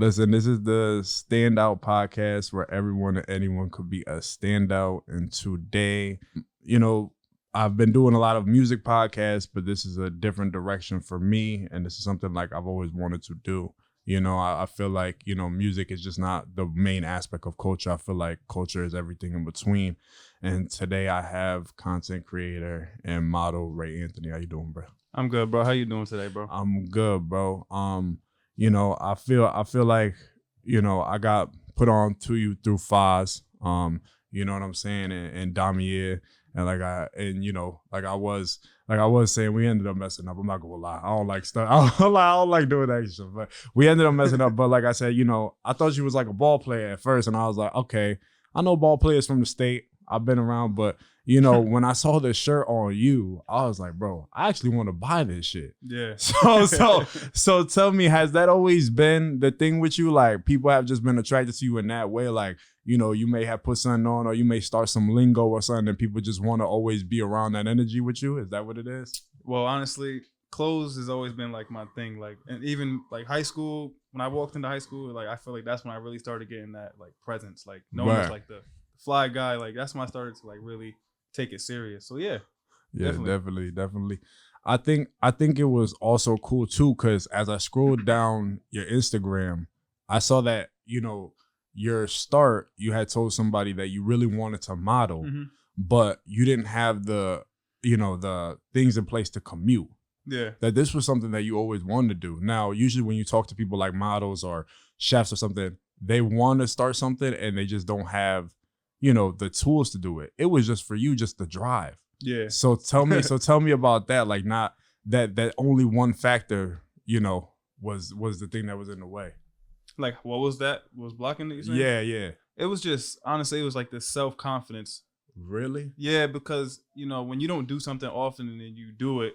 Listen, this is the Standout podcast where everyone and anyone could be a standout. And today, I've been doing a lot of music podcasts, but this is a different direction for me. And this is something like I've always wanted to do. I feel like, music is just not the main aspect of culture. I feel like culture is everything in between. And today I have content creator and model Ray Anthony. How you doing, bro? I'm good, bro. How you doing today, bro? I'm good, bro. I feel like, I got put on to you through Foz, you know what I'm saying, and Damier, and I was saying, we ended up messing up. I'm not gonna lie. I don't like stuff. I don't like doing that shit, but we ended up messing up. But like I said, I thought you was like a ball player at first, and I was like, okay, I know ball players from the state. I've been around, but when I saw this shirt on you, I was like, bro, I actually want to buy this shit. Yeah. So tell me, has that always been the thing with you? Like, people have just been attracted to you in that way? Like, you may have put something on, or you may start some lingo or something, and people just want to always be around that energy with you? Is that what it is? Well, honestly, clothes has always been like my thing. Like, and even like high school, when I walked into high school, like I feel like that's when I really started getting that like presence, like no one was like the fly guy. Like that's when I started to like really take it serious. So yeah, definitely. I think it was also cool too, because as I scrolled down your Instagram, I saw that your start, you had told somebody that you really wanted to model, but you didn't have the the things in place to commute. Yeah, that this was something that you always wanted to do. Now, usually when you talk to people like models or chefs or something, they want to start something and they just don't have the tools to do it. It was just for you, just the drive. Yeah. So tell me about that. Like, not that only one factor, was the thing that was in the way. Like, what was that? Was blocking it? Yeah. It was just, honestly, it was like this self-confidence. Really? Yeah, because, when you don't do something often and then you do it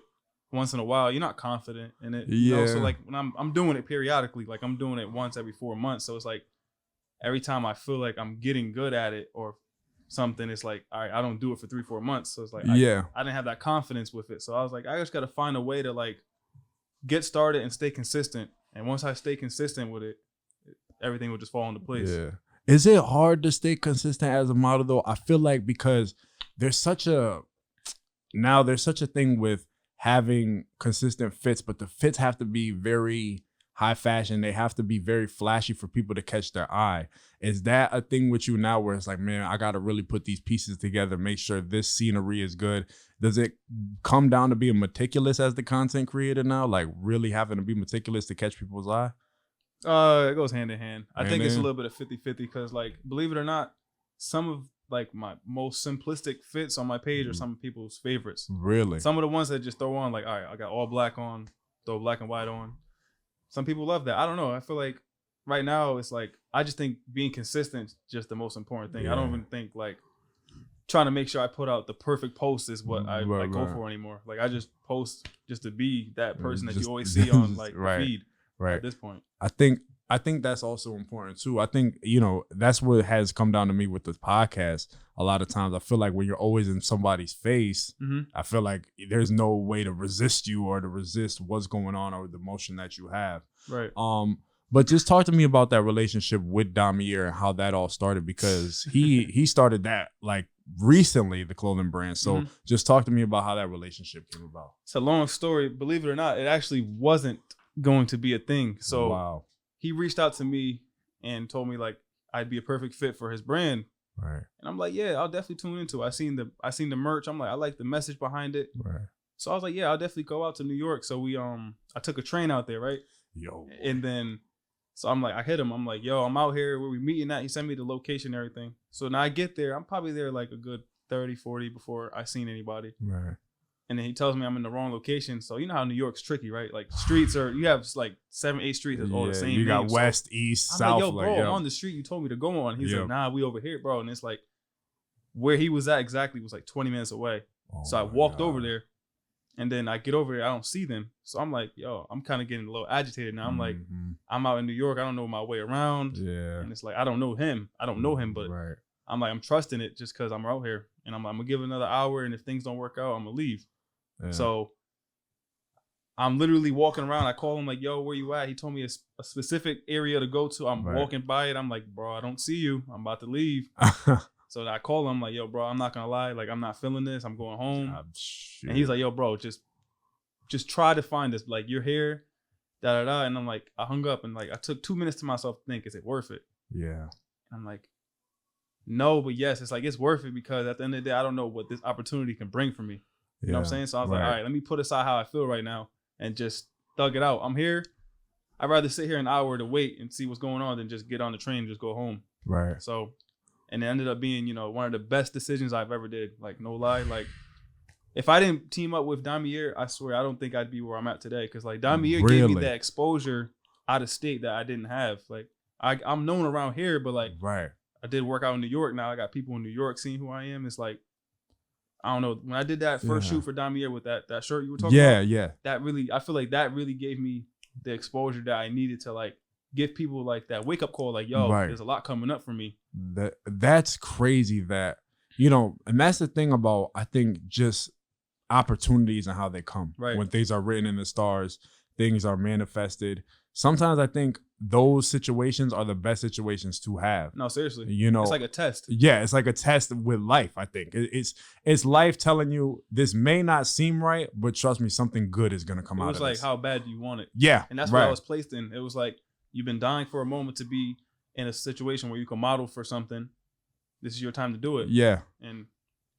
once in a while, you're not confident in it. Yeah. So like when I'm doing it periodically, like I'm doing it once every 4 months. So it's like, every time I feel like I'm getting good at it or something, it's like, all right, I don't do it for 3-4 months. So it's like, I didn't have that confidence with it. So I was like, I just got to find a way to like get started and stay consistent. And once I stay consistent with it, everything will just fall into place. Yeah. Is it hard to stay consistent as a model though? I feel like because there's such a thing with having consistent fits, but the fits have to be very high fashion. They have to be very flashy for people to catch their eye. Is that a thing with you now where it's like, man, I got to really put these pieces together, make sure this scenery is good? Does it come down to being meticulous as the content creator now? Like really having to be meticulous to catch people's eye? It goes hand in hand. I think it's a little bit of 50-50 because like, believe it or not, some of like my most simplistic fits on my page are some people's favorites. Really? Some of the ones that just throw on like, all right, I got all black on, throw black and white on. Some people love that. I don't know. I feel like right now it's like, I just think being consistent is just the most important thing. Yeah. I don't even think like trying to make sure I put out the perfect post is what I go for anymore. Like I just post just to be that person that you always see on like the feed at this point. I think that's also important too. I think, that's what has come down to me with the podcast. A lot of times I feel like when you're always in somebody's face, I feel like there's no way to resist you or to resist what's going on or the emotion that you have. Right. But just talk to me about that relationship with Damier and how that all started, because he started that like recently, the clothing brand. So just talk to me about how that relationship came about. It's a long story. Believe it or not, it actually wasn't going to be a thing. So wow. He reached out to me and told me like I'd be a perfect fit for his brand. Right. And I'm like, yeah, I'll definitely tune into it. I seen the merch. I'm like, I like the message behind it. Right. So I was like, yeah, I'll definitely go out to New York. So we I took a train out there, right? Yo. And then so I'm like, I hit him. I'm like, yo, I'm out here where we meeting at. He sent me the location and everything. So now I get there. I'm probably there like a good 30, 40 before I seen anybody. Right. And then he tells me I'm in the wrong location. So you know how New York's tricky, right? Like streets you have like 7, 8 streets that's all the same. You got name. west, east, I'm south. like, yo, bro, I'm on the street you told me to go on. He's like, nah, we over here, bro. And it's like where he was at exactly was like 20 minutes away. So I walked over there, and then I get over there, I don't see them. So I'm like, yo, I'm kind of getting a little agitated now. I'm like, I'm out in New York. I don't know my way around. Yeah. And it's like, I don't know him, but I'm like, I'm trusting it just because I'm out here. And I'm like, I'm going to give it another hour. And if things don't work out, I'm going to leave. Yeah. So I'm literally walking around. I call him like, yo, where you at? He told me a specific area to go to. I'm walking by it. I'm like, bro, I don't see you. I'm about to leave. So I call him like, yo, bro, I'm not gonna lie. Like, I'm not feeling this. I'm going home. And he's like, yo, bro, just try to find this. Like, you're here, da da da. And I'm like, I hung up and like, I took 2 minutes to myself to think, is it worth it? Yeah. And I'm like, no, but yes, it's like, it's worth it because at the end of the day, I don't know what this opportunity can bring for me. You know what I'm saying? So I was like, all right, let me put aside how I feel right now and just thug it out. I'm here. I'd rather sit here an hour to wait and see what's going on than just get on the train and just go home. Right. So, and it ended up being, you know, one of the best decisions I've ever did. Like, no lie. Like, if I didn't team up with Damier, I swear, I don't think I'd be where I'm at today. Because, like, Damier gave me that exposure out of state that I didn't have. Like, I'm known around here, but, like, I did work out in New York now. I got people in New York seeing who I am. It's like, I don't know. When I did that first shoot for Damier with that shirt you were talking about, that really, I feel like that really gave me the exposure that I needed to like give people like that wake up call, like, yo, there's a lot coming up for me. That's crazy that, you know, and that's the thing about, I think, just opportunities and how they come. Right. When things are written in the stars, things are manifested. Sometimes I think those situations are the best situations to have. No, seriously. You know, it's like a test. Yeah, it's like a test with life, I think. It's life telling you this may not seem right, but trust me, something good is going to come out of this. It was like, how bad do you want it? Yeah. And that's what I was placed in. It was like, you've been dying for a moment to be in a situation where you can model for something. This is your time to do it. Yeah. And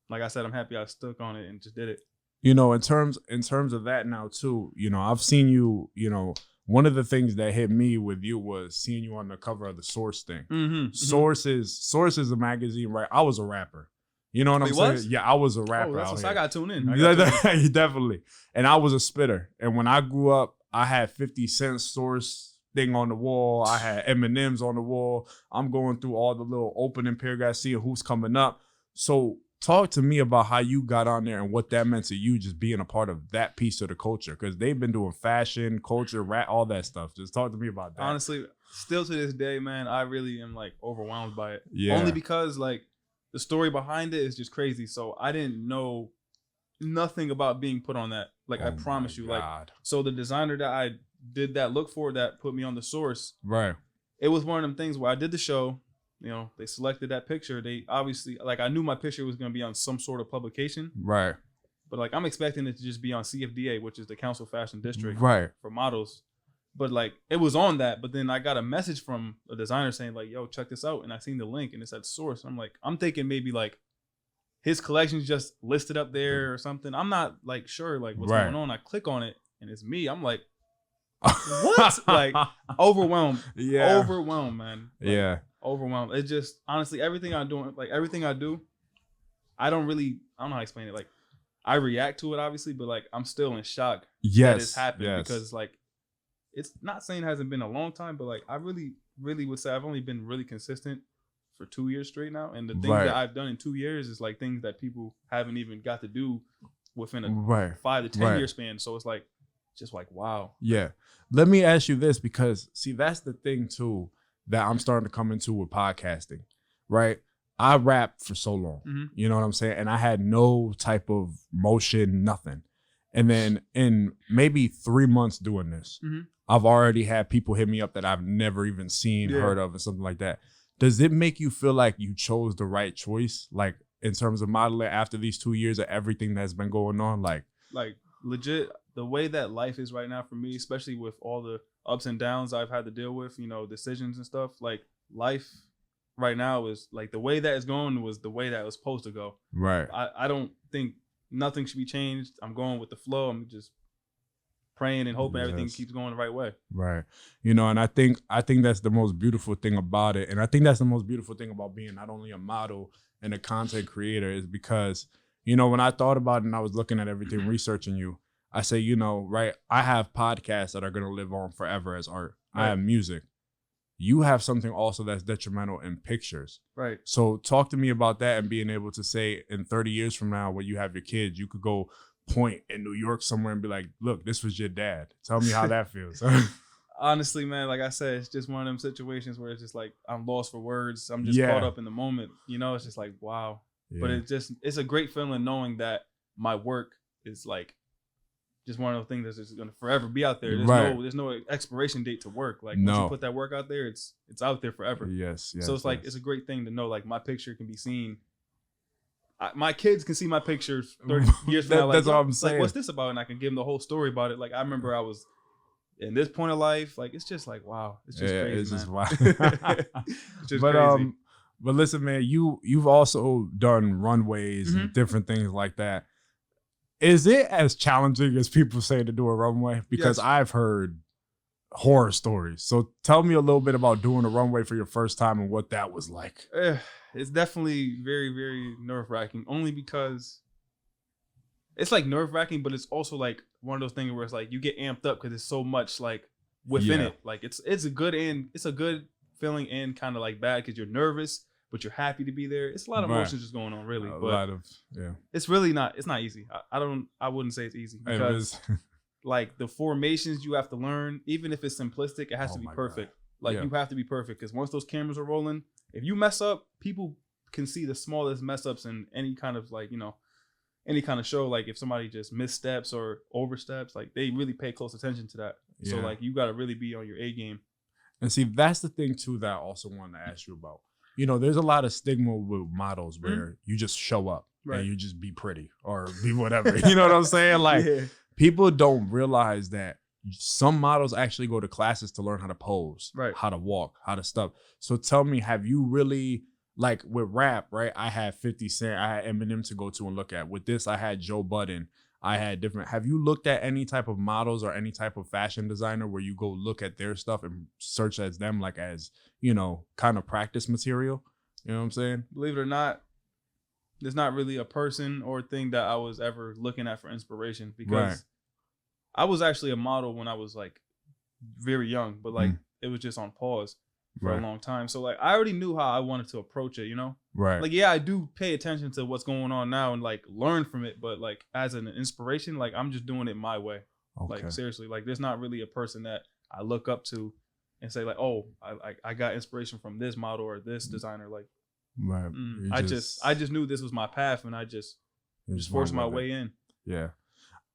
like I said, I'm happy I stuck on it and just did it. You know, in terms of that now too, you know, I've seen you, you know, one of the things that hit me with you was seeing you on the cover of the Source thing. Source is a magazine, right? I was a rapper. You know what I'm saying? Yeah, I was a rapper. That's out what here. I got tuned in. Definitely. And I was a spitter. And when I grew up, I had 50 Cent Source thing on the wall. I had Eminem's on the wall. I'm going through all the little opening paragraphs, seeing who's coming up. So talk to me about how you got on there and what that meant to you, just being a part of that piece of the culture, because they've been doing fashion, culture, rap, all that stuff. Just talk to me about that. Honestly, still to this day, man, I really am like overwhelmed by it. Yeah. Only because like the story behind it is just crazy. So I didn't know nothing about being put on that. Like, I promise you. Like, so the designer that I did that look for that put me on the Source. Right. It was one of them things where I did the show. You know, they selected that picture. They obviously, like, I knew my picture was going to be on some sort of publication. Right. But, like, I'm expecting it to just be on CFDA, which is the Council Fashion District. Right. For models. But, like, it was on that. But then I got a message from a designer saying, like, yo, check this out. And I seen the link and it said Source. I'm like, I'm thinking maybe, like, his collection's just listed up there or something. I'm not, like, sure, like, what's going on. I click on it and it's me. I'm like, what? Like, overwhelmed. Yeah. Overwhelmed, man. Like, yeah. Overwhelmed. It just, honestly, everything I do, like everything I do, I don't know how to explain it. Like, I react to it obviously, but like I'm still in shock that it's happened because like it's not saying it hasn't been a long time, but like I really would say I've only been really consistent for 2 years straight now, and the things that I've done in 2 years is like things that people haven't even got to do within a 5 to 10 year span. So it's like just like wow. Yeah. Let me ask you this, because see, that's the thing too that I'm starting to come into with podcasting, right? I rapped for so long, you know what I'm saying? And I had no type of motion, nothing. And then in maybe 3 months doing this, I've already had people hit me up that I've never even seen, heard of, and something like that. Does it make you feel like you chose the right choice? Like in terms of modeling after these 2 years of everything that's been going on? Like legit, the way that life is right now for me, especially with all the ups and downs I've had to deal with, you know, decisions and stuff, like life right now is like the way that it's going was the way that it was supposed to go. Right. I don't think nothing should be changed. I'm going with the flow. I'm just praying and hoping everything keeps going the right way. Right. You know, and I think that's the most beautiful thing about it. And I think that's the most beautiful thing about being not only a model and a content creator is because, you know, when I thought about it and I was looking at everything, researching you, I say, you know, right, I have podcasts that are going to live on forever as art. Right. I have music. You have something also that's detrimental in pictures. Right. So talk to me about that and being able to say in 30 years from now, when you have your kids, you could go point in New York somewhere and be like, look, this was your dad. Tell me how that feels. Honestly, man, like I said, it's just one of them situations where it's just like, I'm lost for words. I'm just caught up in the moment. You know, it's just like, wow. Yeah. But it's a great feeling knowing that my work is like just one of those things that's just gonna forever be out there. There's no expiration date to work. Like once you put that work out there, it's out there forever. Yes. So it's like it's a great thing to know. Like my picture can be seen. My kids can see my pictures 30 years from now. Like, that's all I'm saying. Like, what's this about? And I can give them the whole story about it. Like I remember I was in this point of life. Like it's just like wow, it's just crazy. It's just wild. It's just crazy. But listen, man, you've also done runways and different things like that. Is it as challenging as people say to do a runway? Because I've heard horror stories. So tell me a little bit about doing a runway for your first time and what that was like. It's definitely very, very nerve-wracking. Only because it's like nerve-wracking, but it's also like one of those things where it's like you get amped up because there's so much like within it. Like it's a good feeling and kind of like bad because you're nervous, but you're happy to be there. It's a lot of emotions just going on, really. It's really not. It's not easy. I wouldn't say it's easy because like the formations you have to learn, even if it's simplistic, it has to be perfect. God. Like you have to be perfect because once those cameras are rolling, if you mess up, people can see the smallest mess ups in any kind of like any kind of show. Like if somebody just missteps or oversteps, like they really pay close attention to that. So like you got to really be on your A game. And see, that's the thing too that I also wanted to ask you about. There's a lot of stigma with models where you just show up and you just be pretty or be whatever. You know what I'm saying? Like people don't realize that some models actually go to classes to learn how to pose, how to walk, how to stuff. So tell me, have you really, like with rap, right? I had 50 Cent, I had Eminem to go to and look at. With this, I had Joe Budden. I had different. Have you looked at any type of models or any type of fashion designer where you go look at their stuff and search as them, like as, kind of practice material? You know what I'm saying? Believe it or not, there's not really a person or thing that I was ever looking at for inspiration because I was actually a model when I was like very young, but like it was just on pause for a long time. So like I already knew how I wanted to approach it, Right. Like I do pay attention to what's going on now and like learn from it, but like as an inspiration, like I'm just doing it my way. Okay. Like seriously, like there's not really a person that I look up to and say like, oh, I got inspiration from this model or this designer. Like, I just knew this was my path and I just forced my way in. Yeah.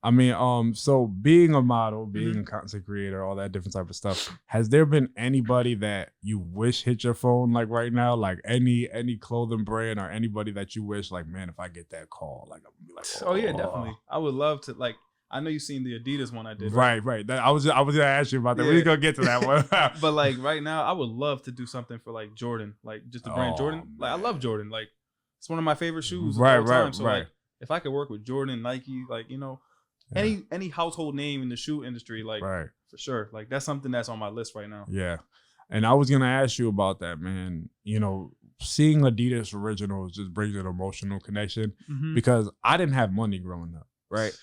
I mean, so being a model, being a content creator, all that different type of stuff, has there been anybody that you wish hit your phone like right now? Like any clothing brand or anybody that you wish, like, man, if I get that call, like I'm gonna be like, oh yeah, definitely. I would love to, like, I know you've seen the Adidas one I did. Right. I was gonna ask you about that. We're gonna get to that one. But like right now, I would love to do something for like Jordan, like just the brand Jordan. Man. Like I love Jordan. Like it's one of my favorite shoes of all time. So like if I could work with Jordan, Nike, like any household name in the shoe industry, like for sure. Like that's something that's on my list right now. Yeah. And I was gonna ask you about that, man. Seeing Adidas Originals just brings an emotional connection because I didn't have money growing up, right?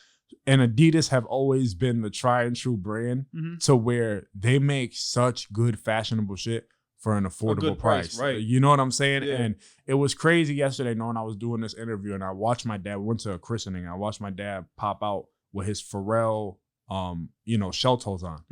And Adidas have always been the tried and true brand to where they make such good fashionable shit for an affordable price. Right. You know what I'm saying? Yeah. And it was crazy yesterday knowing I was doing this interview and I watched my dad, went to a christening. I watched my dad pop out with his Pharrell, shell toes on.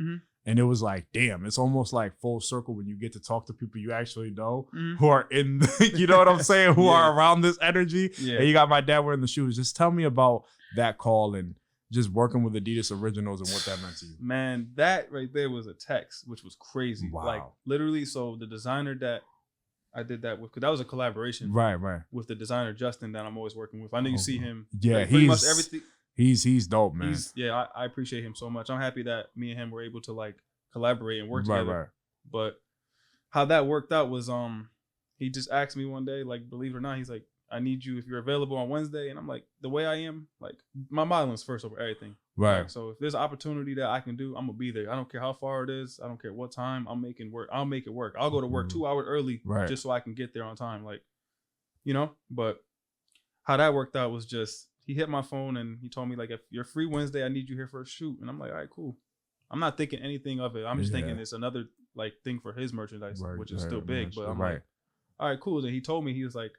And it was like, damn, it's almost like full circle when you get to talk to people you actually know who are in, you know what I'm saying? Who are around this energy. Yeah. And you got my dad wearing the shoes. Just tell me about that call and just working with Adidas Originals and what that meant to you. Man, that right there was a text, which was crazy. Wow. Like literally, so the designer that I did that with, because that was a collaboration. Right. With the designer, Justin, that I'm always working with. I know you see him. Yeah, like, pretty much everything. He's dope, man. I appreciate him so much. I'm happy that me and him were able to like collaborate and work together. Right. But how that worked out was he just asked me one day, like, believe it or not, he's like, I need you if you're available on Wednesday. And I'm like, the way I am, like my modeling's first over everything. Right. Like, so if there's an opportunity that I can do, I'm gonna be there. I don't care how far it is. I don't care what time. I'll make it work. I'll go to work 2 hours early just so I can get there on time. Like, but how that worked out was just, he hit my phone and he told me like, if you're free Wednesday, I need you here for a shoot. And I'm like, all right, cool. I'm not thinking anything of it. I'm just thinking it's another like thing for his merchandise, which is still big. But I'm like, all right, cool. And he told me, he was like,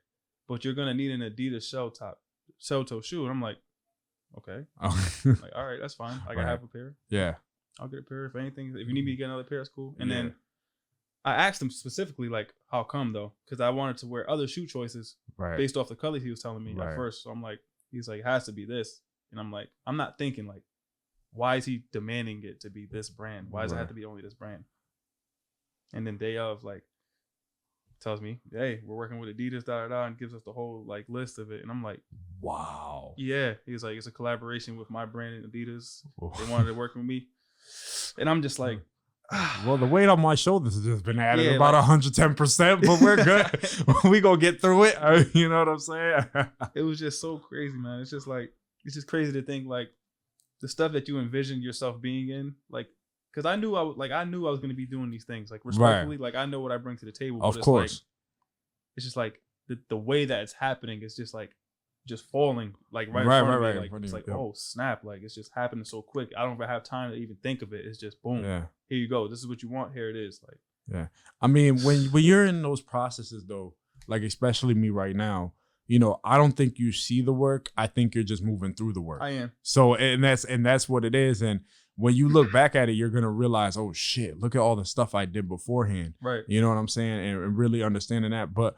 but you're gonna need an Adidas shell toe shoe. And I'm like, okay. Like, all right, that's fine. I have a pair. Yeah. I'll get a pair if anything. If you need me to get another pair, it's cool. And then I asked him specifically, like, how come though? Because I wanted to wear other shoe choices based off the colors he was telling me at first. So I'm like, he's like, it has to be this. And I'm like, I'm not thinking like why is he demanding it to be this brand? Why does it have to be only this brand? And then day of, like, tells me, hey, we're working with Adidas, and gives us the whole like list of it. And I'm like, wow. Yeah. He's like, it's a collaboration with my brand and Adidas. They wanted to work with me. And I'm just like, well, the weight on my shoulders has just been added about like, 110%, but we're good. We gonna get through it. You know what I'm saying? It was just so crazy, man. It's just crazy to think like the stuff that you envisioned yourself being in, like, because I knew I was going to be doing these things, like, respectfully, like, I know what I bring to the table. Of course. Like, it's just like the way that it's happening is just like falling like right in front of me. Like, it's like, oh snap! Like, it's just happening so quick. I don't even have time to even think of it. It's just boom. Yeah. Here you go. This is what you want. Here it is. Like, yeah. I mean, when you're in those processes though, like especially me right now, you know, I don't think you see the work. I think you're just moving through the work. I am. So and that's what it is. And when you look back at it, you're gonna realize, oh shit, look at all the stuff I did beforehand. Right. You know what I'm saying? And really understanding that. But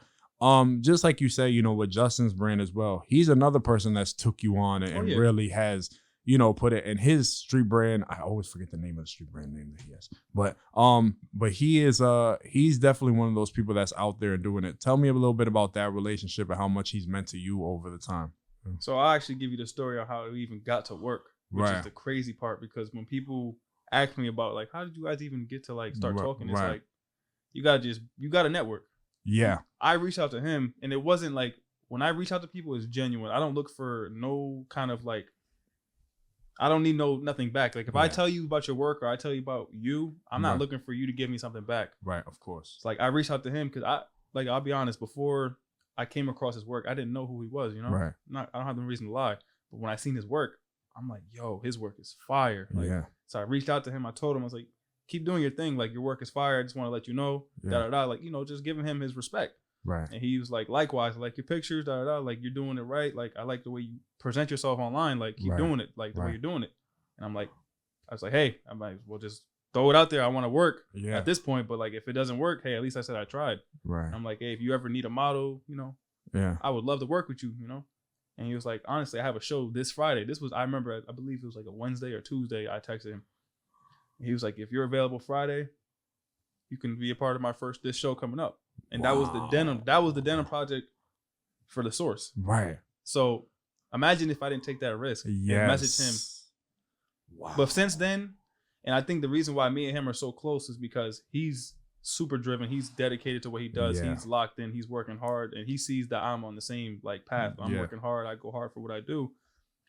just like you say, you know, with Justin's brand as well, he's another person that's took you on and really has, you know, put it in his street brand. I always forget the name of the street brand name that he has. But he's definitely one of those people that's out there and doing it. Tell me a little bit about that relationship and how much he's meant to you over the time. So I'll actually give you the story of how it even got to work, which is the crazy part, because when people ask me about like, how did you guys even get to like start talking? It's like, you got a network. Yeah. I reached out to him, and it wasn't like, when I reach out to people, it's genuine. I don't look for no kind of like, I don't need nothing back. Like if I tell you about your work or I tell you about you, I'm not looking for you to give me something back. Right, of course. It's like I reached out to him because I'll be honest, before I came across his work, I didn't know who he was, you know? Right. I don't have the reason to lie. But when I seen his work, I'm like, yo, his work is fire. Like, so I reached out to him. I told him, I was like, keep doing your thing. Like, your work is fire. I just want to let you know. Like, you know, just giving him his respect. Right. And he was like, likewise, like your pictures, like you're doing it right. Like, I like the way you present yourself online. Like, keep doing it, like the way you're doing it. And I was like, hey, I'm like, well, just throw it out there. I want to work at this point. But like, if it doesn't work, hey, at least I said I tried. Right. And I'm like, hey, if you ever need a model, you know, I would love to work with you, you know? And he was like, honestly, I have a show this Friday. I remember, I believe it was like a Wednesday or Tuesday. I texted him. He was like, if you're available Friday, you can be a part of this show coming up. And that was the denim project for the Source. Right. So imagine if I didn't take that risk and message him. Wow. But since then, and I think the reason why me and him are so close is because he's super driven. He's dedicated to what he does. He's locked in. He's working hard, and he sees that I'm on the same like path. I'm working hard. I go hard for what I do.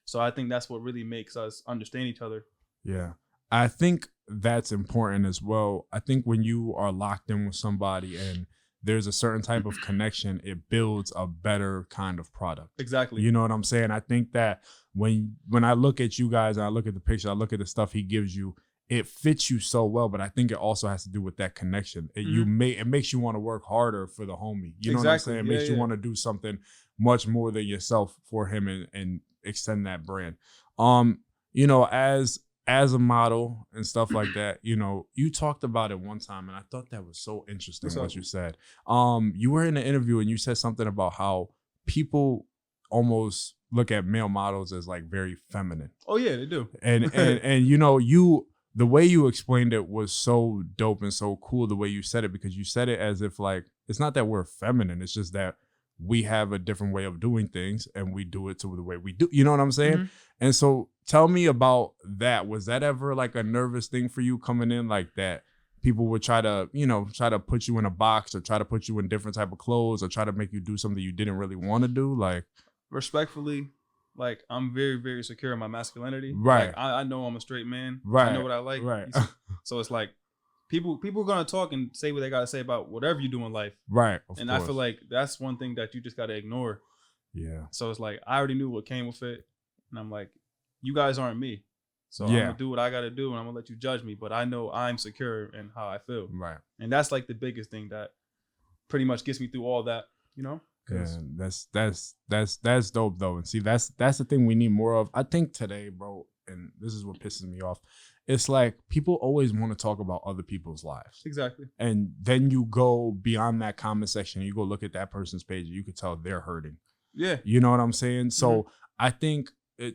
So I think that's what really makes us understand each other. Yeah. I think that's important as well. I think when you are locked in with somebody and there's a certain type of connection, it builds a better kind of product. Exactly. You know what I'm saying? I think that when I look at you guys and I look at the picture, I look at the stuff he gives you, it fits you so well, but I think it also has to do with that connection. It makes you want to work harder for the homie. You know what I'm saying? It makes you want to do something much more than yourself for him and extend that brand. You know, as a model and stuff like that, you know, you talked about it one time and I thought that was so interesting what you said. You were in an interview and you said something about how people almost look at male models as like very feminine. Oh yeah, they do. And you know, the way you explained it was so dope and so cool the way you said it, because you said it as if like, it's not that we're feminine. It's just that we have a different way of doing things and we do it to the way we do. You know what I'm saying? Mm-hmm. And so tell me about that. Was that ever like a nervous thing for you coming in like that? People would try to put you in a box or try to put you in different type of clothes or try to make you do something you didn't really want to do. Like, respectfully, like, I'm very, very secure in my masculinity. Right. Like, I know I'm a straight man. Right. I know what I like. Right. So it's like people are gonna talk and say what they gotta say about whatever you do in life. Right. And I feel like that's one thing that you just gotta ignore. Yeah. So it's like I already knew what came with it. And I'm like, you guys aren't me. So I'm gonna do what I gotta do and I'm gonna let you judge me. But I know I'm secure in how I feel. Right. And that's like the biggest thing that pretty much gets me through all that, you know? Yeah, that's dope though. And see, that's the thing we need more of. I think today, bro, and this is what pisses me off. It's like people always want to talk about other people's lives. Exactly. And then you go beyond that comment section, you go look at that person's page, and you could tell they're hurting. Yeah. You know what I'm saying? So I think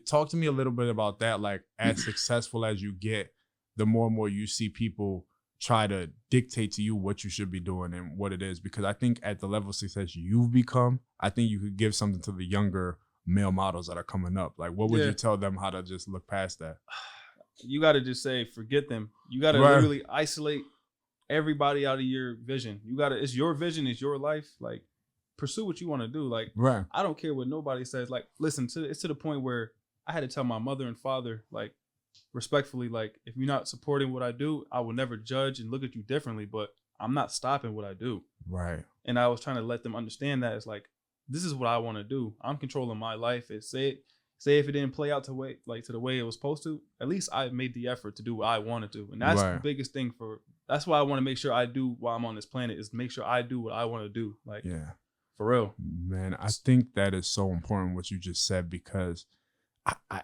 talk to me a little bit about that. Like, as successful as you get, the more and more you see people try to dictate to you what you should be doing and what it is. Because I think at the level of success you've become, I think you could give something to the younger male models that are coming up. Like, what would you tell them how to just look past that? You got to just say, forget them. You got to literally isolate everybody out of your vision. You got to, it's your vision, it's your life. Like, pursue what you want to do. Like, I don't care what nobody says. Like, listen, it's to the point where I had to tell my mother and father, like, respectfully, like, if you're not supporting what I do, I will never judge and look at you differently, but I'm not stopping what I do. Right. And I was trying to let them understand that it's like, this is what I want to do. I'm controlling my life. Say if it didn't play out the way it was supposed to, at least I made the effort to do what I want to do. And that's the biggest thing that's why I want to make sure I do while I'm on this planet, is make sure I do what I want to do. Like, for real. Man, I think that is so important what you just said, because I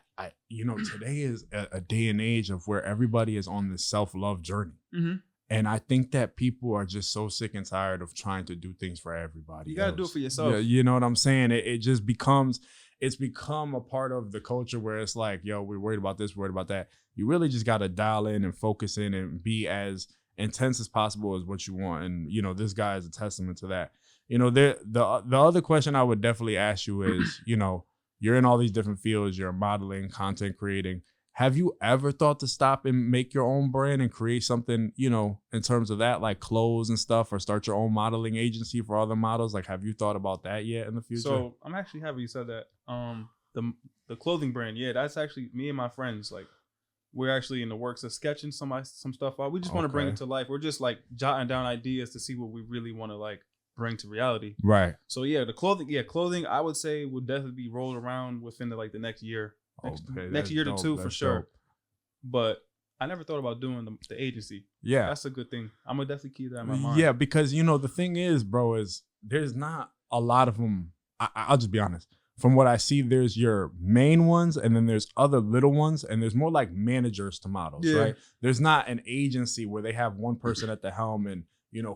today is a day and age of where everybody is on this self-love journey. Mm-hmm. And I think that people are just so sick and tired of trying to do things for everybody. You got to do it for yourself. Yeah, you know what I'm saying? It just becomes, it's become a part of the culture where it's like, yo, we're worried about this, we're worried about that. You really just got to dial in and focus in and be as intense as possible as what you want. And, this guy is a testament to that. The other question I would definitely ask you is, you're in all these different fields, you're modeling, content creating. Have you ever thought to stop and make your own brand and create something, in terms of that, like clothes and stuff, or start your own modeling agency for other models? Like, have you thought about that yet in the future? So I'm actually happy you said that. The clothing brand, that's actually me and my friends. Like, we're actually in the works of sketching some stuff out. We just want to bring it to life. We're just like jotting down ideas to see what we really want to like bring to reality. Right. So the clothing I would say would definitely be rolled around within the next year. Next year to two for sure. Dope. But I never thought about doing the agency. Yeah. That's a good thing. I'm gonna definitely keep that in my mind. Yeah, because the thing is, bro, is there's not a lot of them. I'll just be honest. From what I see, there's your main ones, and then there's other little ones, and there's more like managers to models, right? There's not an agency where they have one person at the helm and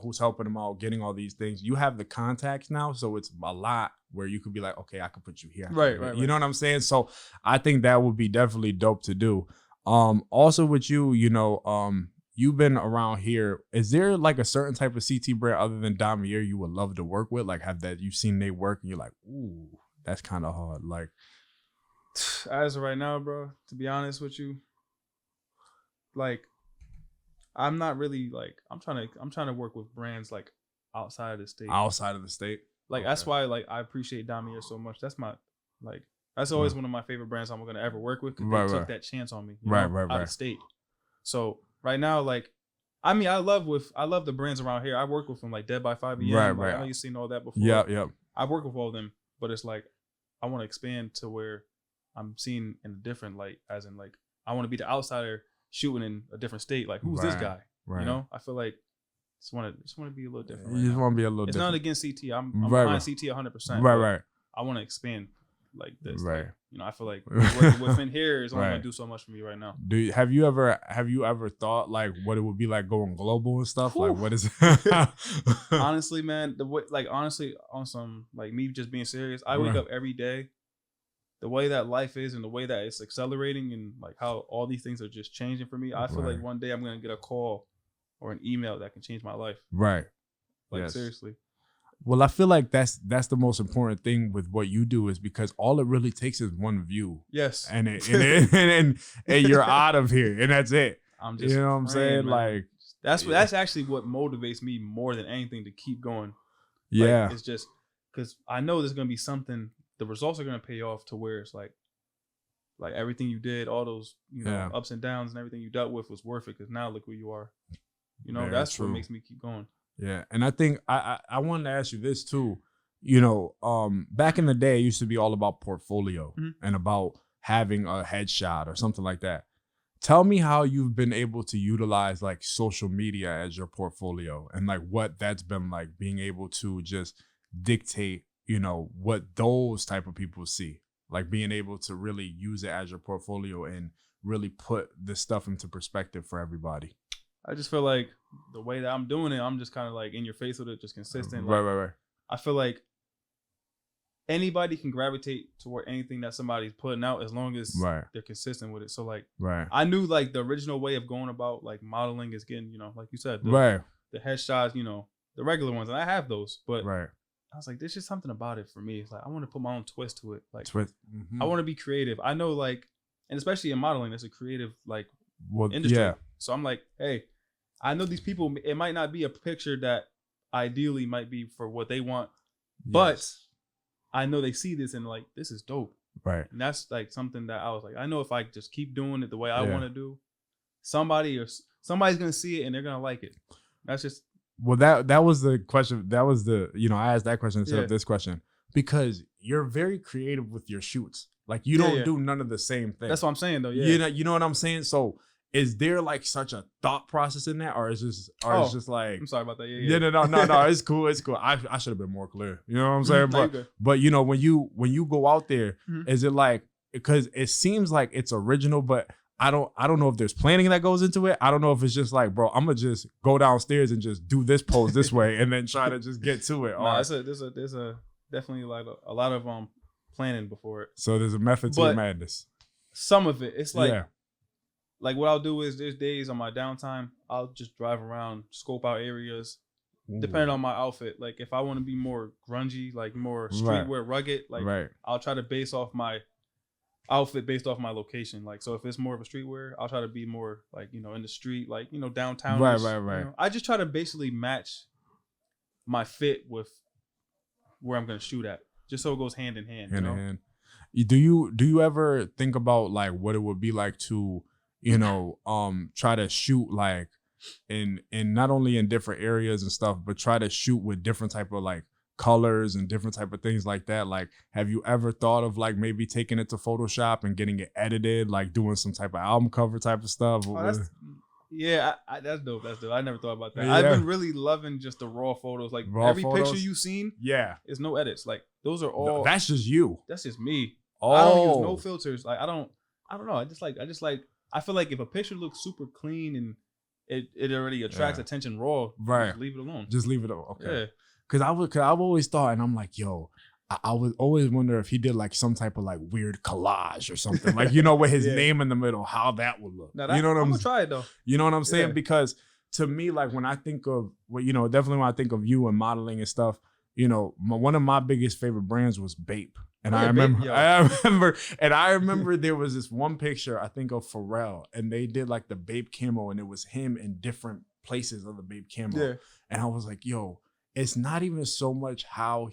who's helping them out, getting all these things. You have the contacts now, so it's a lot where you could be like, okay, I could put you here. Right. You know what I'm saying? So I think that would be definitely dope to do. Also with you, you've been around here. Is there like a certain type of CT brand other than Damier you would love to work with? Like, you've seen they work and you're like, ooh, that's kind of hard. Like, as of right now, bro, to be honest with you, like, I'm not really like, I'm trying to work with brands like outside of the state. Like, that's why like I appreciate Damier so much. That's that's always one of my favorite brands I'm gonna ever work with, because they took that chance on me. Out of state. So right now, like, I mean, I love the brands around here. I work with them, like Dead by 5 AM. I know you've seen all that before. Yeah. I work with all of them, but it's like I want to expand to where I'm seen in a different light, as in like I want to be the outsider shooting in a different state. Like, who's this guy? Right. I feel like just want to be a little different. You just want to be a little different. It's not against CT. I'm behind CT 100%. Right. I want to expand like this. Right. Like, I feel like working within here is only going to do so much for me right now. Have you ever thought like what it would be like going global and stuff? Like, what is honestly, man, honestly, on some like me just being serious, I wake up every day. The way that life is and the way that it's accelerating and like how all these things are just changing for me, I feel like one day I'm going to get a call or an email that can change my life. Right. Like, seriously. Well, I feel like that's the most important thing with what you do, is because all it really takes is one view. Yes. And and you're out of here, and that's it. I'm just, what I'm saying? Man. Like, that's actually what motivates me more than anything to keep going. Yeah. Like, it's just because I know there's going to be something. The results are going to pay off to where it's like everything you did, all those, ups and downs and everything you dealt with was worth it, because now look who you are. That's true. What makes me keep going. Yeah. And I think I wanted to ask you this too. Back in the day, it used to be all about portfolio and about having a headshot or something like that. Tell me how you've been able to utilize like social media as your portfolio, and like what that's been like, being able to just dictate what those type of people see, like being able to really use it as your portfolio and really put this stuff into perspective for everybody. I just feel like the way that I'm doing it, I'm just kind of like in your face with it, just consistent. Right. I feel like anybody can gravitate toward anything that somebody's putting out as long as Right. they're consistent with it. So like, Right. I knew like the original way of going about like modeling is getting, like you said, Right. the headshots, the regular ones, and I have those, but Right. I was like, there's just something about it for me. It's like I want to put my own twist to it. Like Mm-hmm. I want to be creative. I know like, and especially in modeling, that's a creative like Well, industry. yeah. So I'm like, hey, I know these people. It might not be a picture that ideally might be for what they want, but I know they see this and like, this is dope. Right. And that's like something that I was like, I know if I just keep doing it the way I want to do, somebody's gonna see it and they're gonna like it. That's just. Well, that was the question. That was the, I asked that question instead of this question because you're very creative with your shoots. Like you don't do none of the same thing. That's what I'm saying though. Yeah. You know what I'm saying? So is there like such a thought process in that, or is it's just like? I'm sorry about that. Yeah. No. It's cool. It's cool. I should have been more clear. You know what I'm saying? But when you go out there, is it like, because it seems like it's original, but I don't know if there's planning that goes into it. I don't know if it's just like, bro, I'm gonna just go downstairs and just do this pose this way and then try to just get to it. No, there's a definitely like a lot of planning before it. So there's a method to your madness. Some of it, it's like like what I'll do is there's days on my downtime, I'll just drive around, scope out areas, depending on my outfit. Like if I want to be more grungy, like more streetwear, rugged, like I'll try to base off my outfit based off my location. Like so if it's more of a streetwear, I'll try to be more like in the street, like downtown. Right. I just try to basically match my fit with where I'm gonna shoot at, just so it goes hand in hand. Hand in hand. Do you ever think about like what it would be like to try to shoot like in not only in different areas and stuff, but try to shoot with different type of like colors and different type of things like that? Like, have you ever thought of like maybe taking it to Photoshop and getting it edited, like doing some type of album cover type of stuff? Oh, that's dope. That's dope. I never thought about that. Yeah. I've been really loving just the raw photos. Like every picture you've seen, is no edits. Like those are all. No, that's just you. That's just me. Oh. I don't use no filters. Like I don't know. I just like. I feel like if a picture looks super clean and it already attracts attention raw, just leave it alone. Just leave it alone. Okay. Yeah. Cause I've always thought, and I'm like, yo, I would always wonder if he did like some type of like weird collage or something, like with his name in the middle, how that would look. I'm gonna try it though. You know what I'm saying? Yeah. Because to me, like when I think of definitely when I think of you and modeling and stuff, one of my biggest favorite brands was Bape. And I remember there was this one picture, I think of Pharrell, and they did like the Bape camo, and it was him in different places of the Bape camo. Yeah. And I was like, yo, it's not even so much how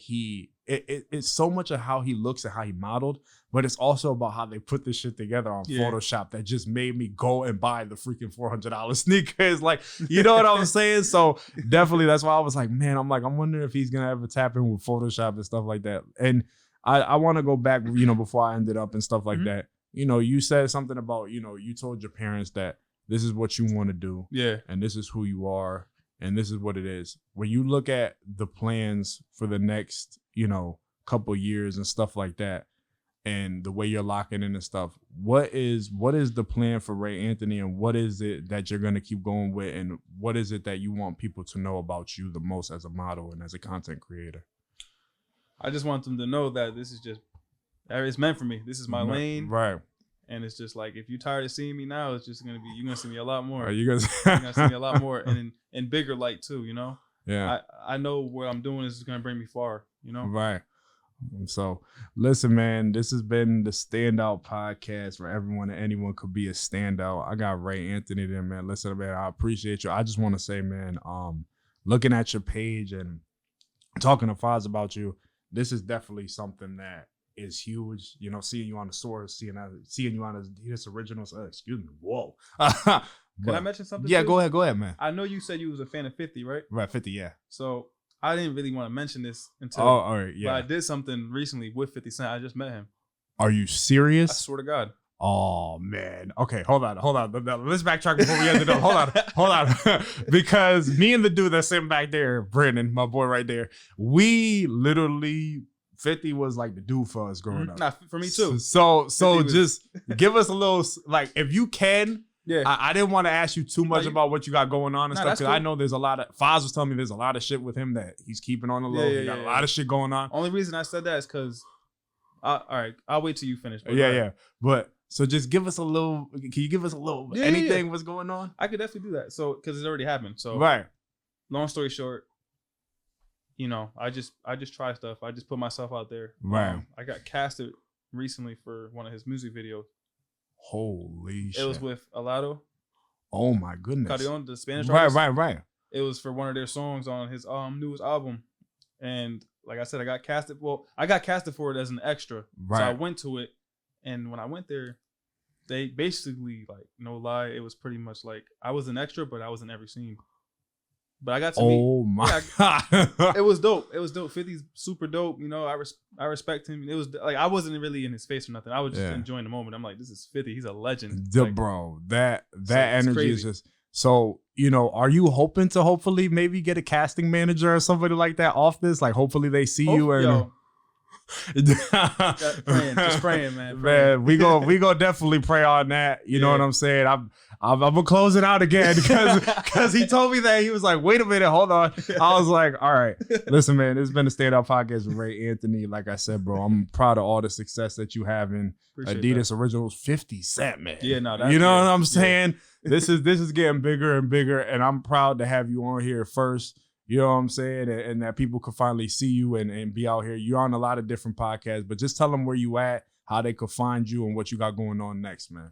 it's so much of how he looks and how he modeled, but it's also about how they put this shit together on Photoshop that just made me go and buy the freaking $400 sneakers. Like, you know what I'm saying? So definitely that's why I was like, man, I'm wondering if he's gonna ever tap in with Photoshop and stuff like that. And I want to go back, before I ended up and stuff like that. You said something about, you told your parents that this is what you want to do. Yeah. And this is who you are. And this is what it is. When you look at the plans for the next, couple years and stuff like that, and the way you're locking in and stuff, what is the plan for Ray Anthony, and what is it that you're going to keep going with? And what is it that you want people to know about you the most as a model and as a content creator? I just want them to know that this is just, it's meant for me. This is my lane. Right. And it's just like, if you're tired of seeing me now, it's just going to be, you're going to see me a lot more. Are you going to see me a lot more and in bigger light too, Yeah. I know what I'm doing is going to bring me far, Right. So listen, man, this has been the Standout Podcast where everyone and anyone could be a standout. I got Ray Anthony there, man. Listen, man, I appreciate you. I just want to say, man, looking at your page and talking to Foz about you, this is definitely something that is huge. Seeing you on the source, seeing you on Adidas Originals. Excuse me. Whoa. Can I mention something? Yeah, go ahead, man. I know you said you was a fan of 50, right? Right, 50, yeah. So I didn't really want to mention this until. Oh, all right, yeah. But I did something recently with 50 Cent. I just met him. Are you serious? I swear to God. Oh man. Okay, hold on. Let's backtrack before we end it up. Hold on. Because me and the dude that's sitting back there, Brandon, my boy right there, we literally 50 was like the dude for us growing up. Nah, for me too. So just give us a little, like, if you can, Yeah. I didn't want to ask you too much about what you got going on and Nah, stuff, that's because I cool. know there's a lot of, Foz was telling me there's a lot of shit with him that he's keeping on the low. He got a lot of shit going on. Only reason I said that is because, all right, I'll wait till you finish. Yeah. But so just give us a little, can you give us a little, anything what's going on? I could definitely do that. So, because it's already happened. So, right. Long story short, you know, I just try stuff. I just put myself out there. Right. I got casted recently for one of his music videos. Holy shit. It was with Alado. Oh my goodness. Carrion, the Spanish artist. Right. It was for one of their songs on his newest album. And like I said, I got casted. Well, I got casted for it as an extra. Right. So I went to it. And when I went there, they basically, like, no lie, it was pretty much like I was an extra, but I was in every scene. But I got to meet. Oh my God. It was dope. 50's super dope. You know, I respect him. It was like I wasn't really in his face or nothing. I was just enjoying the moment. I'm like, this is 50. He's a legend. Bro, that energy crazy. is just so, you know, are you hoping to hopefully maybe get a casting manager or somebody like that off this? Like hopefully they see you and just praying, man. Man, we go definitely pray on that. You know what I'm saying? I'm gonna close it out again because he told me that. He was like, wait a minute, hold on. I was like, all right, listen, man, this has been a Standout Podcast with Ray Anthony. Like I said, bro, I'm proud of all the success that you have in Adidas Originals. 50 Cent, man. Yeah, no, you know what I'm saying? This is getting bigger and bigger, and I'm proud to have you on here first. You know what I'm saying? And that people could finally see you and be out here. You're on a lot of different podcasts, but just tell them where you at, how they could find you, and what you got going on next, man.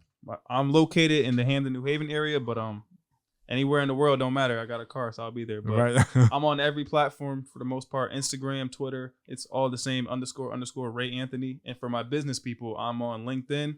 I'm located in the Hampton, New Haven area, but anywhere in the world don't matter. I got a car, so I'll be there. But right. I'm on every platform for the most part. Instagram, Twitter, it's all the same _ Ray Anthony. And for my business people, I'm on LinkedIn.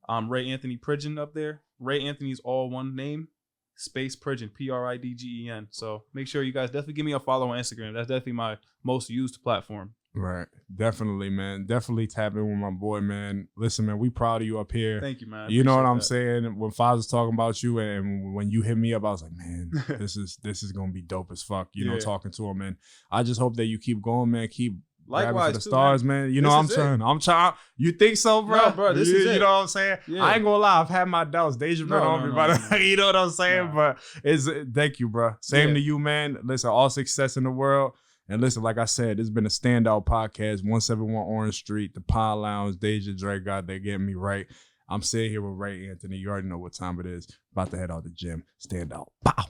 I'm Ray Anthony Pridgen up there. Ray Anthony's all one name. Space Pridgen, Pridgen. So make sure you guys definitely give me a follow on Instagram. That's definitely my most used platform. Right. Definitely, man. Definitely tap in with my boy, man. Listen, man, we proud of you up here. Thank you, man. You know what I'm saying? When Foz was talking about you and when you hit me up, I was like, man, this is gonna be dope as fuck. You know, talking to him, man. I just hope that you keep going, man. Keep likewise for the stars, man. You know, I'm trying. You think so, bro? No, bro, this is it. You know what I'm saying? Yeah. I ain't gonna lie. I've had my doubts. Deja been on me, but you know what I'm saying? But thank you, bro. Same to you, man. Listen, all success in the world. And listen, like I said, it's been a Standout Podcast, 171 Orange Street, the Pine Lounge, Deja Dre, God, they getting me right. I'm sitting here with Ray Anthony. You already know what time it is. About to head out the gym. Stand out. Pow.